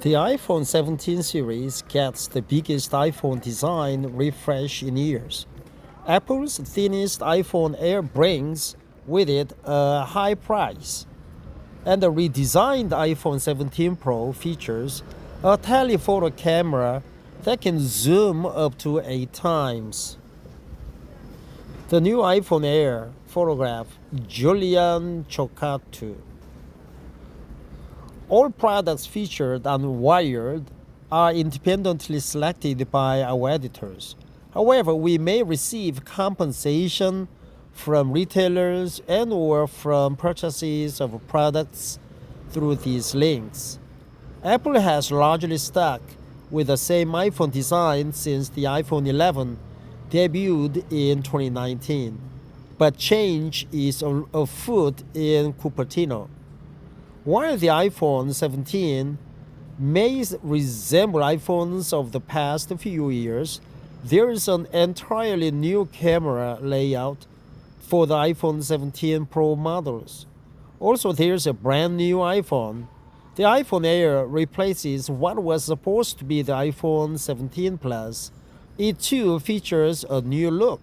The iPhone 17 series gets the biggest iPhone design refresh in years. Apple's thinnest iPhone Air brings with it a high price, and the redesigned iPhone 17 Pro features a telephoto camera that can zoom up to 8 times. The new iPhone Air photograph Julian Chocatu. All products featured on Wired are independently selected by our editors. However, we may receive compensation from retailers and or from purchases of products through these links. Apple has largely stuck with the same iPhone design since the iPhone 11 debuted in 2019, but change is afoot in Cupertino. While the iPhone 17 may resemble iPhones of the past few years, there is an entirely new camera layout for the iPhone 17 Pro models. Also, there's a brand new iPhone. The iPhone Air replaces what was supposed to be the iPhone 17 Plus. It too features a new look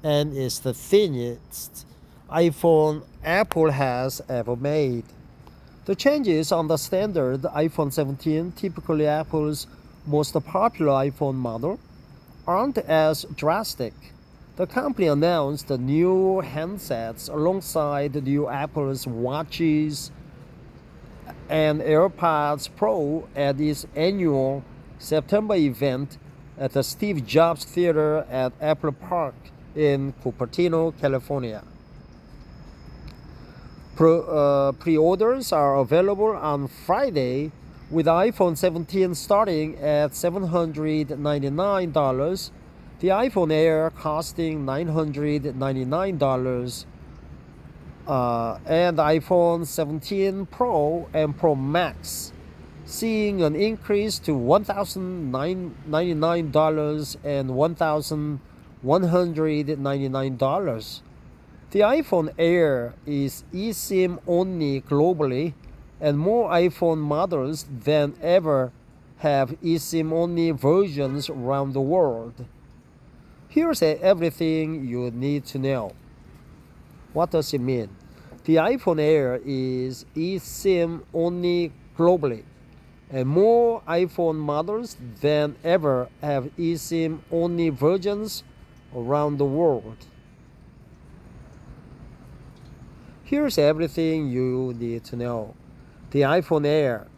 and is the thinnest iPhone Apple has ever made. The changes on the standard iPhone 17, typically Apple's most popular iPhone model, aren't as drastic. The company announced the new handsets alongside the new Apple's watches and AirPods Pro at its annual September event at the Steve Jobs Theater at Apple Park in Cupertino, California. Pre-orders are available on Friday, with iPhone 17 starting at $799, the iPhone Air costing $999, and iPhone 17 Pro and Pro Max seeing an increase to $1,099 and $1,199. The iPhone Air is eSIM only globally, and more iPhone models than ever have eSIM only versions around the world. Here's everything you need to know. What does it mean? The iPhone Air is eSIM only globally, and more iPhone models than ever have eSIM only versions around the world. Here's everything you need to know. The iPhone Air.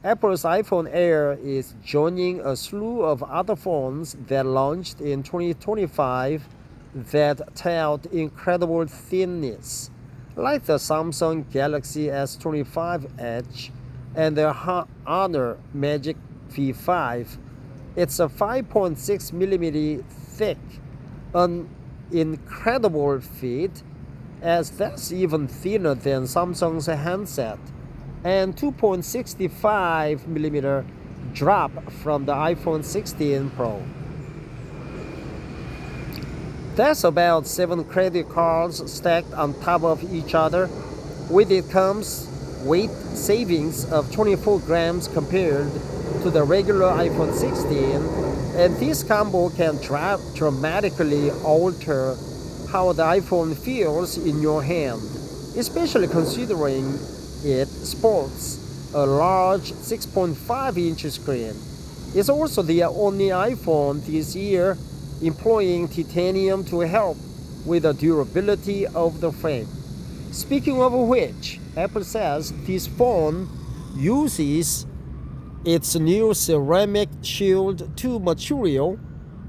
Apple's iPhone Air is joining a slew of other phones that launched in 2025 that tout incredible thinness, like the Samsung Galaxy S25 Edge and the Honor Magic V5. It's a 5.6mm thick, an incredible feat, as that's even thinner than Samsung's handset, and 2.65mm drop from the iPhone 16 Pro. That's about 7 credit cards stacked on top of each other. With it comes weight savings of 24 grams compared to the regular iPhone 16, and this combo can dramatically alter how the iPhone feels in your hand, especially considering it sports a large 6.5-inch screen. It's also the only iPhone this year employing titanium to help with the durability of the frame. Speaking of which, Apple says this phone uses its new ceramic shield 2 material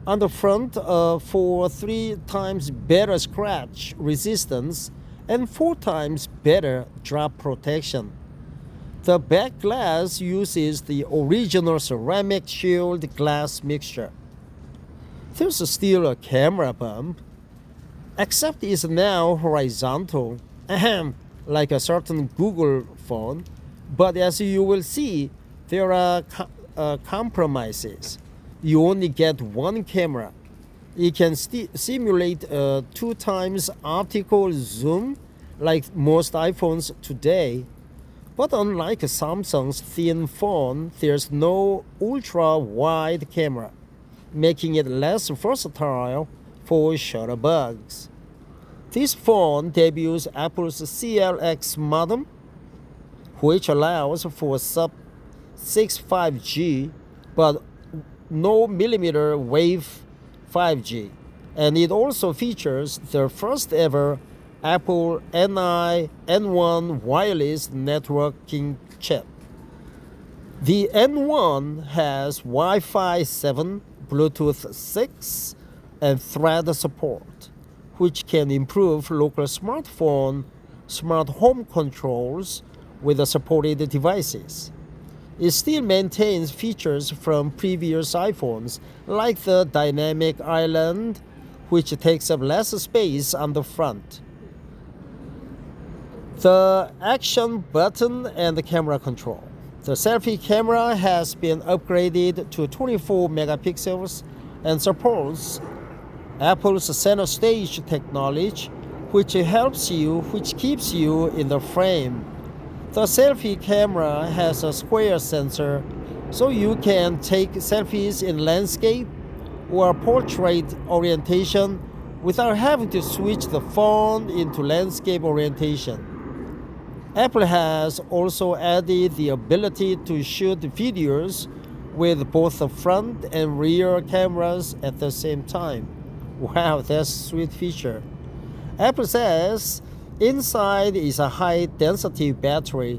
on the front for 3 times better scratch resistance and 4 times better drop protection. The back glass uses the original ceramic shield glass mixture. There's still a camera bump, except it's now horizontal, like a certain Google phone, but as you will see, there are compromises. You only get one camera. It can simulate a 2 times optical zoom like most iPhones today, But unlike Samsung's thin phone, there's no ultra-wide camera, making it less versatile for shutterbugs. This phone debuts Apple's CLX modem, which allows for sub-6 5G but no millimeter wave 5G. And it also features the first ever Apple N1 wireless networking chip. The N1 has Wi-Fi 7, Bluetooth 6, and Thread support, which can improve local smartphone, smart home controls with the supported devices. It still maintains features from previous iPhones, like the dynamic island, which takes up less space on the front, the action button, and the camera control. The selfie camera has been upgraded to 24 megapixels and supports Apple's center stage technology, which keeps you in the frame. The selfie camera has a square sensor, so you can take selfies in landscape or portrait orientation without having to switch the phone into landscape orientation. Apple has also added the ability to shoot videos with both the front and rear cameras at the same time. Wow, that's a sweet feature. Apple says inside is a high-density battery,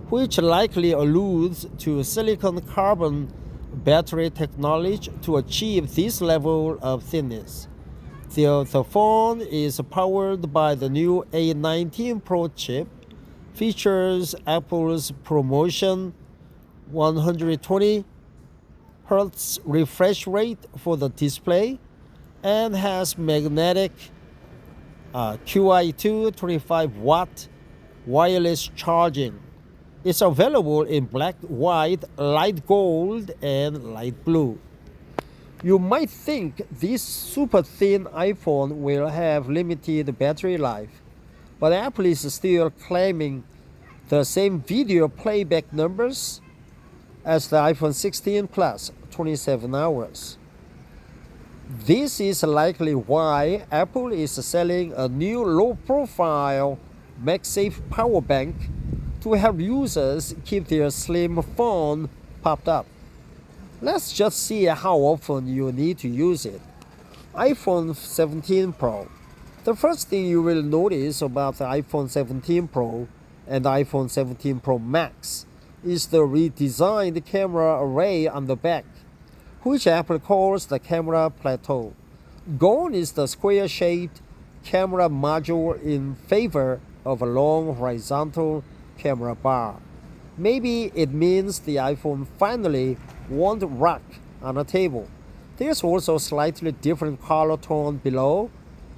which likely alludes to silicon carbon battery technology to achieve this level of thinness. The phone is powered by the new A19 Pro chip, features Apple's promotion 120 Hz refresh rate for the display, and has magnetic QI2 25-watt wireless charging. It's available in black, white, light gold, and light blue. You might think this super thin iPhone will have limited battery life, but Apple is still claiming the same video playback numbers as the iPhone 16 Plus, 27 hours. This is likely why Apple is selling a new low-profile MagSafe power bank to help users keep their slim phone popped up. Let's just see how often you need to use it. iPhone 17 Pro. The first thing you will notice about the iPhone 17 Pro and iPhone 17 Pro Max is the redesigned camera array on the back, which Apple calls the camera plateau. Gone is the square-shaped camera module in favor of a long horizontal camera bar. Maybe it means the iPhone finally won't rock on a table. There's also a slightly different color tone below,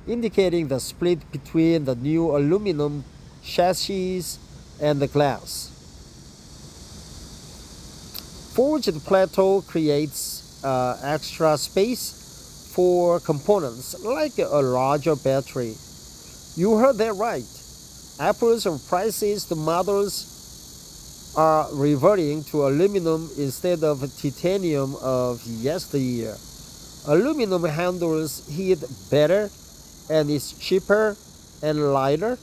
indicating the split between the new aluminum chassis and the glass. Forged plateau creates extra space for components like a larger battery. You heard that right. Apple's priciest models are reverting to aluminum instead of titanium of yesteryear. Aluminum handles heat better and is cheaper and lighter,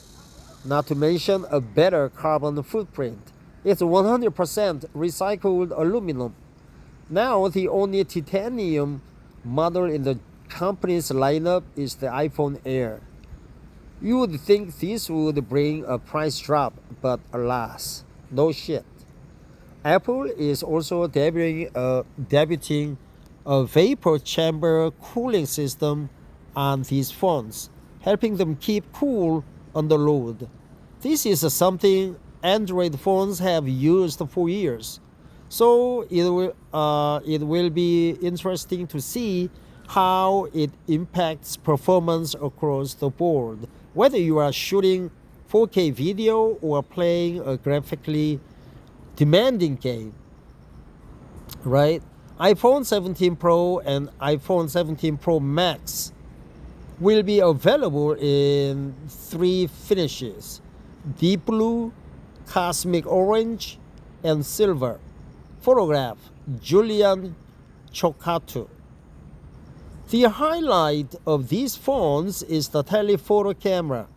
not to mention a better carbon footprint. It's 100% recycled aluminum. Now the only titanium model in the company's lineup is the iPhone Air. You would think this would bring a price drop, but alas, no shit. Apple is also debuting a vapor chamber cooling system on these phones, helping them keep cool on the road. This is something Android phones have used for years, so it will be interesting to see how it impacts performance across the board, whether you are shooting 4K video or playing a graphically demanding game, right? iPhone 17 Pro and iPhone 17 Pro Max will be available in 3 finishes: deep blue, Cosmic Orange, and Silver. Photograph, Julian Chocatu. The highlight of these phones is the telephoto camera,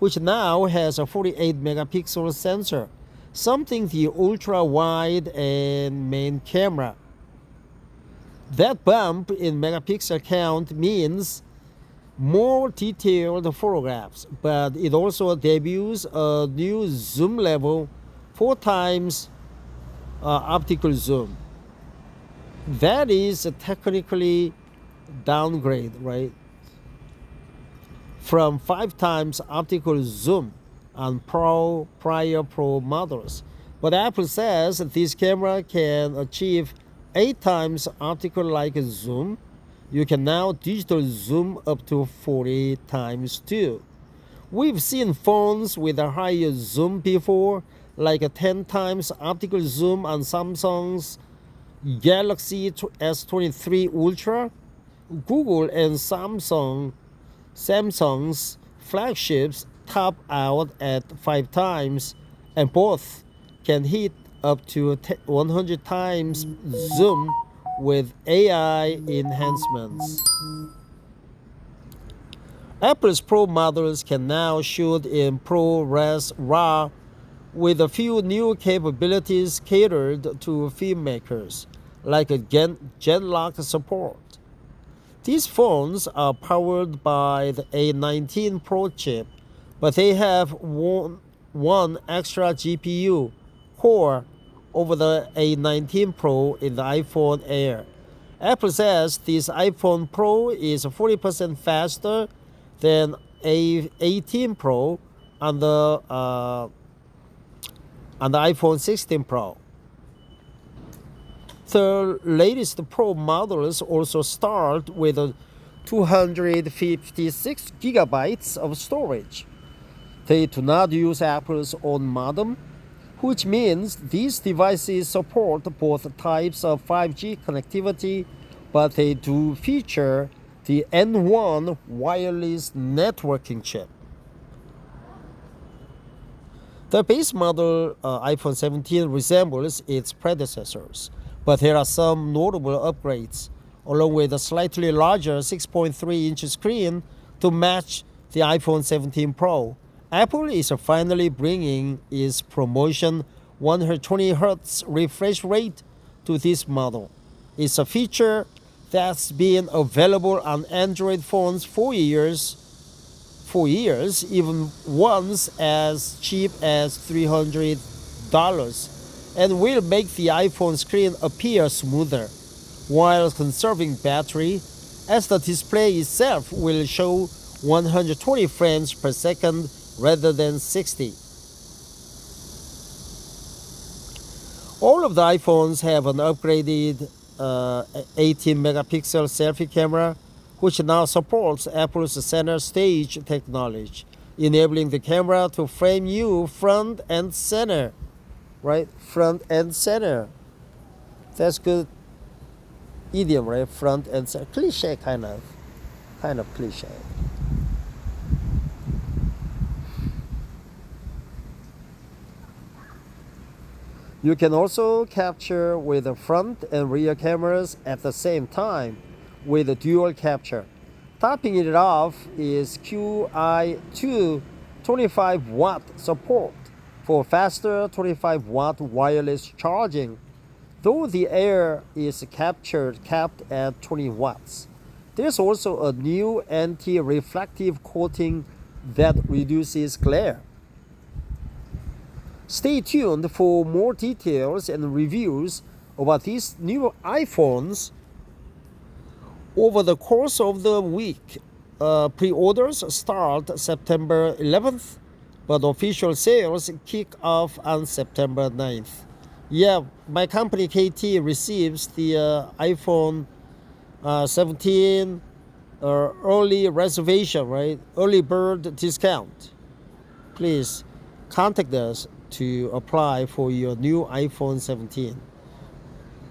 which now has a 48 megapixel sensor, something the ultra-wide and main camera. That bump in megapixel count means more detailed photographs, but it also debuts a new zoom level, 4 times optical zoom. That is technically downgrade, right? From 5 times optical zoom on prior Pro models. But Apple says this camera can achieve 8 times optical like zoom. You can now digital zoom up to 40 times too. We've seen phones with a higher zoom before, like a 10 times optical zoom on Samsung's Galaxy S23 Ultra. Google and Samsung's flagships top out at 5 times, and both can hit up to 100 times zoom with AI enhancements. Apple's Pro models can now shoot in ProRes RAW with a few new capabilities catered to filmmakers, like a Gen-lock support. These phones are powered by the A19 Pro chip, but they have one extra GPU core over the A19 Pro in the iPhone Air. Apple says this iPhone Pro is 40% faster than A18 Pro on the iPhone 16 Pro. The latest Pro models also start with 256 gigabytes of storage. They do not use Apple's own modem, which means these devices support both types of 5G connectivity, but they do feature the N1 wireless networking chip. The base model iPhone 17 resembles its predecessors, but there are some notable upgrades, along with a slightly larger 6.3-inch screen to match the iPhone 17 Pro. Apple is finally bringing its promotion 120Hz refresh rate to this model. It's a feature that's been available on Android phones for years, even ones as cheap as $300, and will make the iPhone screen appear smoother while conserving battery, as the display itself will show 120 frames per second rather than 60. All of the iPhones have an upgraded 18 megapixel selfie camera, which now supports Apple's center stage technology, enabling the camera to frame you front and center. Right? Front and center. That's good idiom, right? Front and center. Cliche, kind of cliche. You can also capture with the front and rear cameras at the same time with a dual capture. Topping it off is QI2 25-watt support for faster 25-watt wireless charging, though the Air is capped at 20 watts. There's also a new anti-reflective coating that reduces glare. Stay tuned for more details and reviews about these new iPhones over the course of the week. Pre-orders start September 11th, but official sales kick off on September 9th. Yeah, my company KT receives the iPhone 17 early reservation, right? Early bird discount. Please contact us to apply for your new iPhone 17.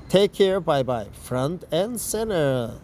Take care, bye-bye. Front and center.